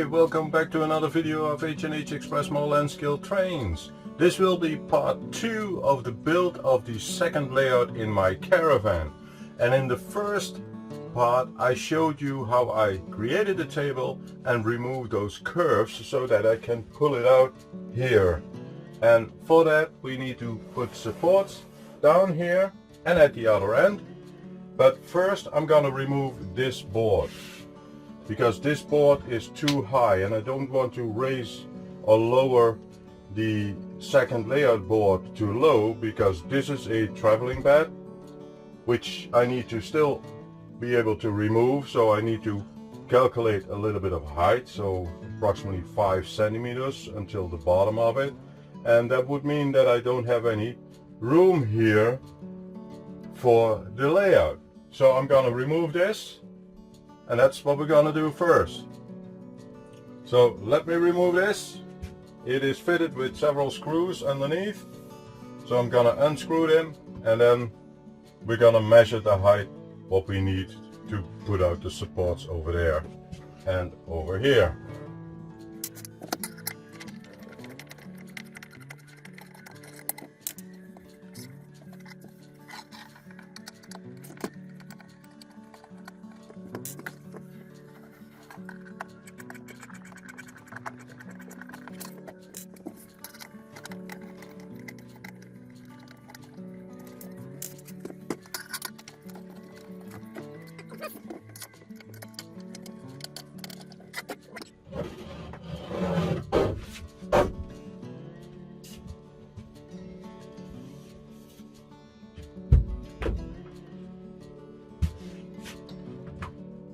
welcome back to another video of H&H Express model nscale trains. This will be part 2 of the build of the second layout in my caravan. And in the first part I showed you how I created the table and removed those curves so that I can pull it out here. And for that we need to put supports down here and at the other end. But first I'm gonna remove this board, because this board is too high and I don't want to raise or lower the second layout board too low, because this is a traveling bed which I need to still be able to remove. So I need to calculate a little bit of height, so approximately 5 centimeters until the bottom of it, and that would mean that I don't have any room here for the layout. So I'm gonna remove this, and that's what we're gonna do first. So let me remove this. It is fitted with several screws underneath, so I'm gonna unscrew them, and then we're gonna measure the height what we need to put out the supports over there and over here.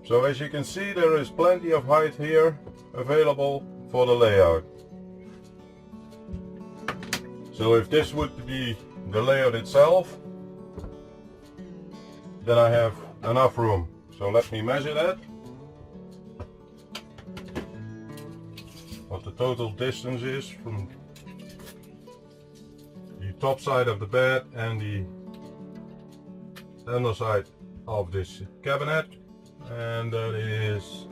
So as you can see, there is plenty of height here available for the layout. So if this would be the layout itself, then I have enough room. So let me measure that. What the total distance is from the top side of the bed and the underside of this cabinet. And that is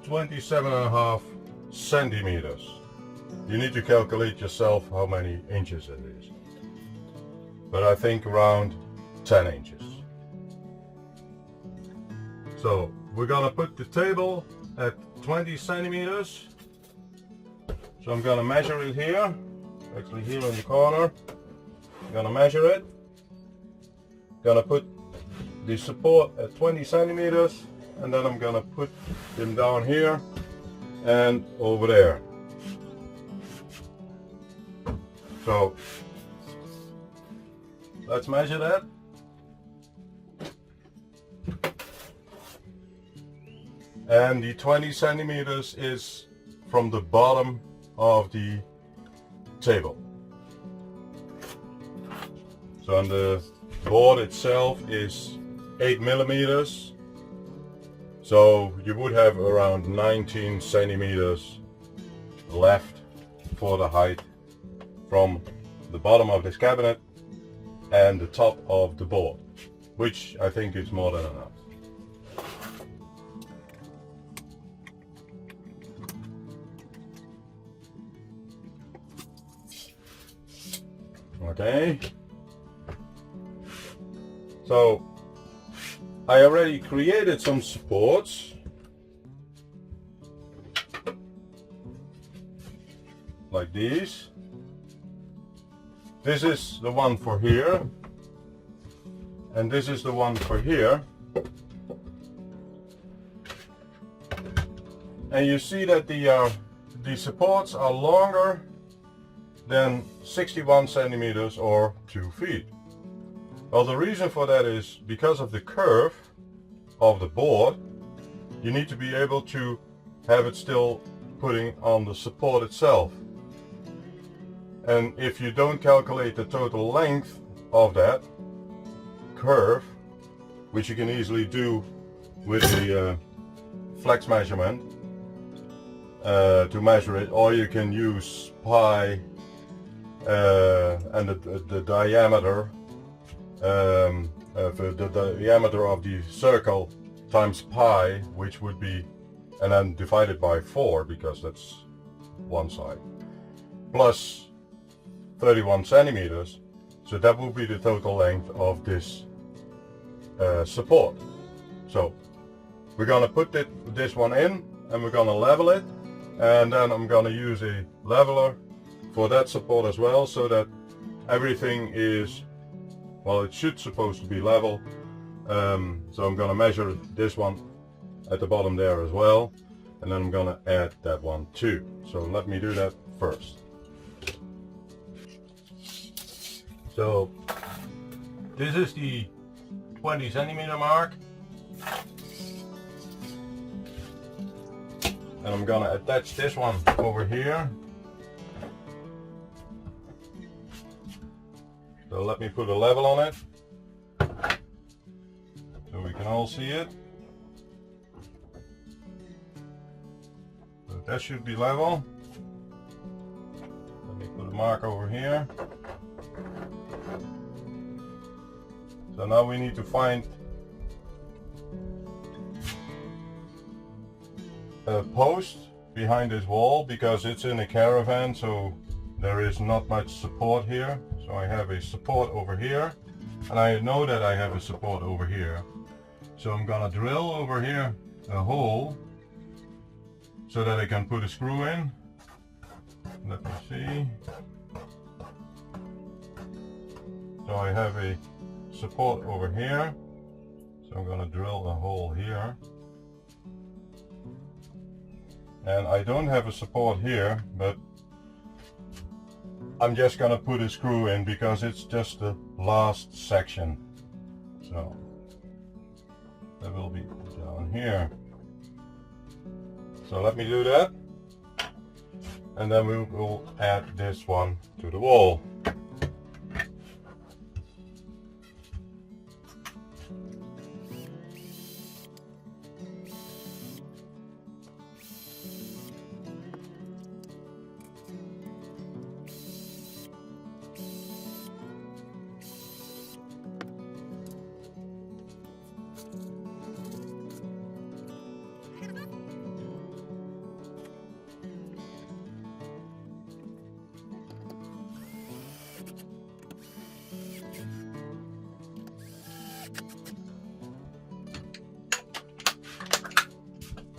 27.5 centimeters. You need to calculate yourself how many inches it is, but I think around 10 inches. So we're gonna put the table at 20 centimeters. So I'm gonna measure it here, actually here in the corner. I'm gonna measure it. Gonna put the support at 20 centimeters, and then I'm gonna put them down here and over there. So let's measure that. And the 20 centimeters is from the bottom of the table. So on the board itself is 8 millimeters, so you would have around 19 centimeters left for the height from the bottom of this cabinet and the top of the board, which I think is more than enough. Okay. So I already created some supports like these. This is the one for here, and this is the one for here. And you see that the supports are longer than 61 centimeters or 2 feet. Well, the reason for that is because of the curve of the board. You need to be able to have it still putting on the support itself. And if you don't calculate the total length of that curve, which you can easily do with the flex measurement to measure it, or you can use pi and the diameter the diameter of the circle times pi, which would be, and then divided by 4 because that's one side, plus 31 centimeters. So that would be the total length of this support. So we're gonna put this one in and we're gonna level it, and then I'm gonna use a leveler for that support as well, so that everything is, well, it should supposed to be level. So I'm gonna measure this one at the bottom there as well, and then I'm gonna add that one too. So let me do that first. So this is the 20 centimeter mark, and I'm gonna attach this one over here. So let me put a level on it so we can all see it. So that should be level. Let me put a mark over here. So now we need to find a post behind this wall, because it's in a caravan, so there is not much support here. So I have a support over here, and I know that I have a support over here. So I'm gonna drill over here a hole so that I can put a screw in. Let me see. So I have a support over here, so I'm gonna drill a hole here. And I don't have a support here, but I'm just gonna put a screw in because it's just the last section. So that will be down here. So let me do that, and then we will add this one to the wall.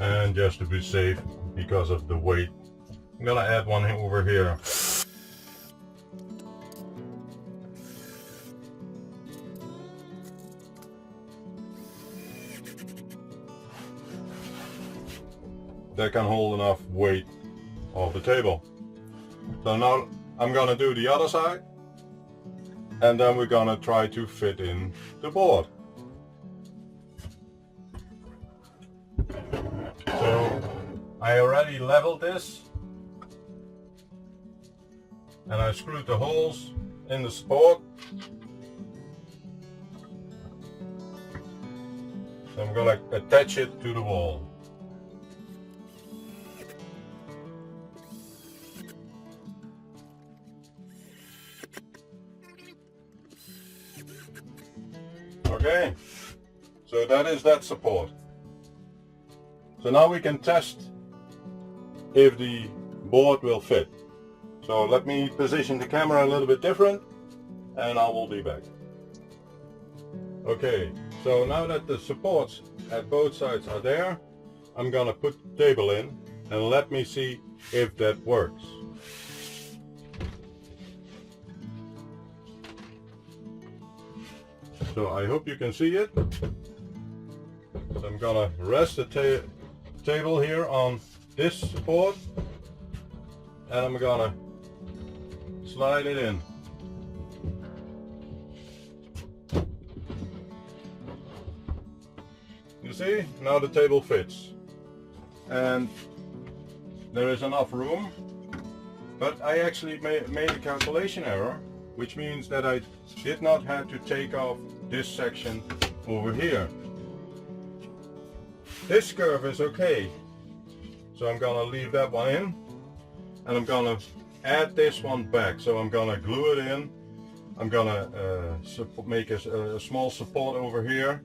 And just to be safe, because of the weight, I'm gonna add one over here. That can hold enough weight of the table. So now I'm gonna do the other side, and then we're gonna try to fit in the board. So I already leveled this, and I screwed the holes in the support. So I'm gonna attach it to the wall. Okay, so that is that support. So now we can test if the board will fit. So let me position the camera a little bit different, and I will be back. Okay, so now that the supports at both sides are there, I'm gonna put the table in, and let me see if that works. So I hope you can see it. So I'm gonna rest the table here on this support, and I'm gonna slide it in. You see, now the table fits, and there is enough room, but I actually made a calculation error, which means that I did not have to take off this section over here. This curve is okay, so I'm gonna leave that one in, and I'm gonna add this one back. So I'm gonna glue it in. I'm gonna make a small support over here,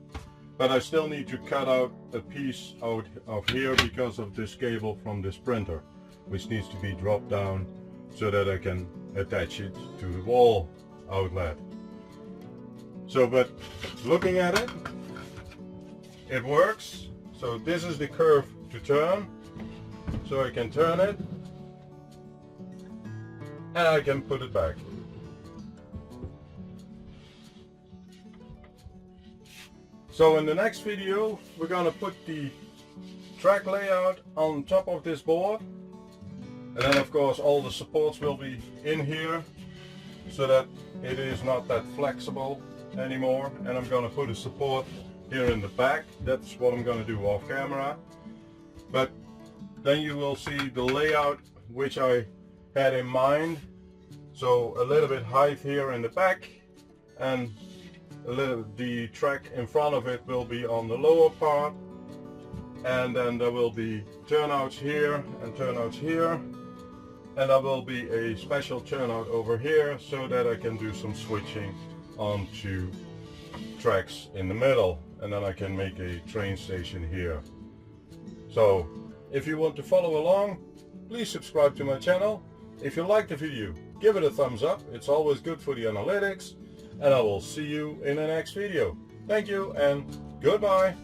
But I still need to cut out a piece out of here because of this cable from this printer, which needs to be dropped down so that I can attach it to the wall outlet. So, but looking at it, it works. So this is the curve to turn, so I can turn it and I can put it back. So in the next video we're gonna put the track layout on top of this board, and then of course all the supports will be in here so that it is not that flexible anymore, and I'm gonna put a support here in the back. That's what I'm gonna do off camera, but then you will see the layout which I had in mind. So a little bit height here in the back, and the track in front of it will be on the lower part, and then there will be turnouts here and turnouts here, and there will be a special turnout over here so that I can do some switching onto tracks in the middle, and then I can make a train station here. So if you want to follow along, please subscribe to my channel. If you like the video, give it a thumbs up, it's always good for the analytics. And I will see you in the next video. Thank you and goodbye.